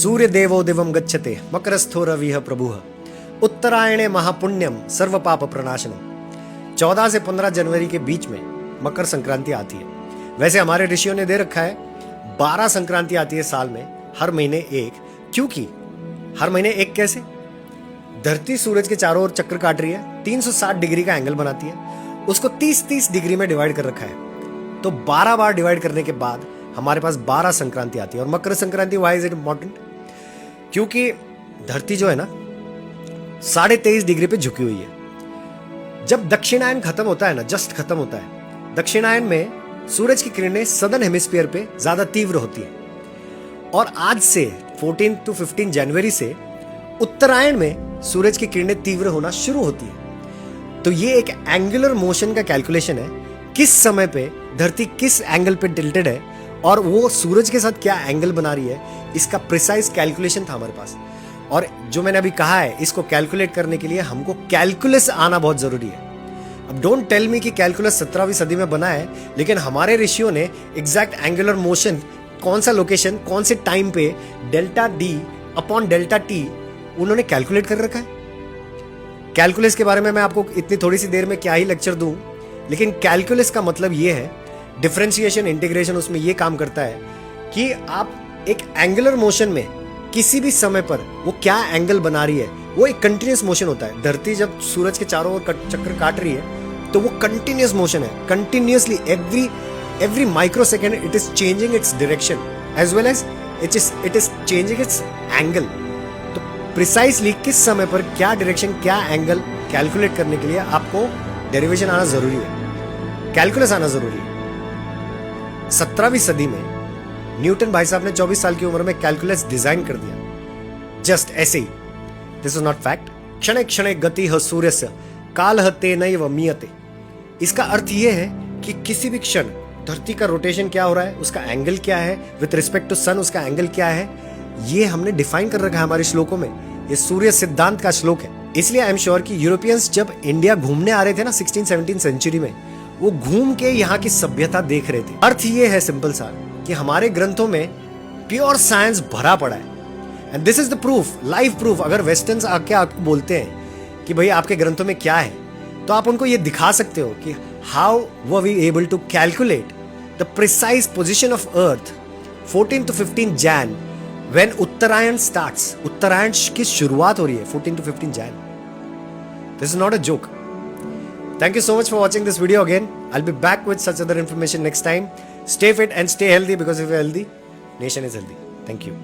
सूर्य देवो दिवम गच्छते मकरस्थो रविः प्रभुः उत्तरायणे महापुण्यम सर्व पाप प्रणाशनम। 14 से 15 जनवरी के बीच में मकर संक्रांति आती है। वैसे हमारे ऋषियों ने दे रखा है 12 संक्रांति आती है साल में, हर महीने एक। क्योंकि हर महीने एक कैसे? धरती सूरज के चारों ओर चक्कर काट रही है, 360 डिग्री का एंगल बनाती है, उसको 30-30 डिग्री में डिवाइड कर रखा है। तो 12 बार डिवाइड करने के बाद हमारे पास 12 संक्रांति आती है। और Makar Sankranti why is it important? क्योंकि धरती जो है ना 23.5 डिग्री पे झुकी हुई है। जब दक्षिणायन खत्म होता है ना, जस्ट खत्म होता है, दक्षिणायन में सूरज की किरणें सदर्न हेमिस्फीयर पे ज्यादा तीव्र होती है। और आज से 14 to 15 जनवरी से उत्तरायण में सूरज की किरणें तीव्र होना शुरू होती है। तो ये एक एंगुलर मोशन का कैलकुलेशन है, किस समय पे धरती किस एंगल पे टिल्टेड है और वो सूरज के साथ क्या एंगल बना रही है, इसका प्रिसाइज कैलकुलेशन था हमारे पास। और जो मैंने अभी कहा है, इसको कैलकुलेट करने के लिए हमको कैलकुलस आना बहुत जरूरी है। अब डोंट टेल मी कि कैलकुलस 17वीं सदी में बना है, लेकिन हमारे ऋषियों ने एग्जैक्ट एंगुलर मोशन कौन सा लोकेशन कौन से टाइम पे delta D upon delta T उन्होंने कैलकुलेट कर रखा है। कैलकुलस के बारे में मैं आपको इतनी थोड़ी सी देर में क्या ही लेक्चर दूं, लेकिन कैलकुलस का मतलब ये है, डिफरेंशिएशन इंटीग्रेशन उसमें ये काम करता है कि आप एक एंगुलर मोशन में किसी भी समय पर वो क्या एंगल बना रही है, वो एक कंटिन्यूस मोशन होता है। धरती जब सूरज के चारों ओर चक्कर काट रही है तो वो कंटिन्यूस मोशन है। Continuously every microsecond it is changing its direction as well as it is changing its angle. तो प्रिसाइसली किस समय पर क्या डायरेक्शन क्या एंगल कैलकुलेट करने के लिए आपको डेरिवेशन आना जरूरी है, कैलकुलस आना जरूरी है। 17वीं सदी में न्यूटन भाई साहब ने 24 साल की उम्र में कैलकुलस डिजाइन कर दिया, जस्ट ऐसे ही। This is not fact. क्षणे क्षणे गति ह सूर्यस्य कालः तेनैव मीयते। इसका अर्थ यह है कि किसी भी क्षण धरती का रोटेशन क्या हो रहा है, उसका एंगल क्या है, विथ रिस्पेक्ट टू सन उसका एंगल क्या है, ये हमने डिफाइन कर रखा है हमारे श्लोकों में। ये सूर्य सिद्धांत का श्लोक है। इसलिए आई एम श्योर कि यूरोपियंस जब इंडिया घूमने आ रहे थे ना 16-17 सेंचुरी में, वो घूम के यहाँ की सभ्यता देख रहे थे। अर्थ ये है सिंपल सा कि हमारे ग्रंथों में प्योर साइंस भरा पड़ा है, and this is the proof, live proof. अगर वेस्टर्न्स आके आपको बोलते हैं कि भाई आपके ग्रंथों में क्या है, तो आप उनको ये दिखा सकते हो कि how were we able to calculate the precise position of earth 14 to 15 Jan when Uttarayan starts. Uttarayan की शुरुआत हो रही है 14 to 15 Jan. This is not a joke. Thank you so much for watching this video again. I'll be back with such other information next time. Stay fit and stay healthy, because if you're healthy, nation is healthy. Thank you.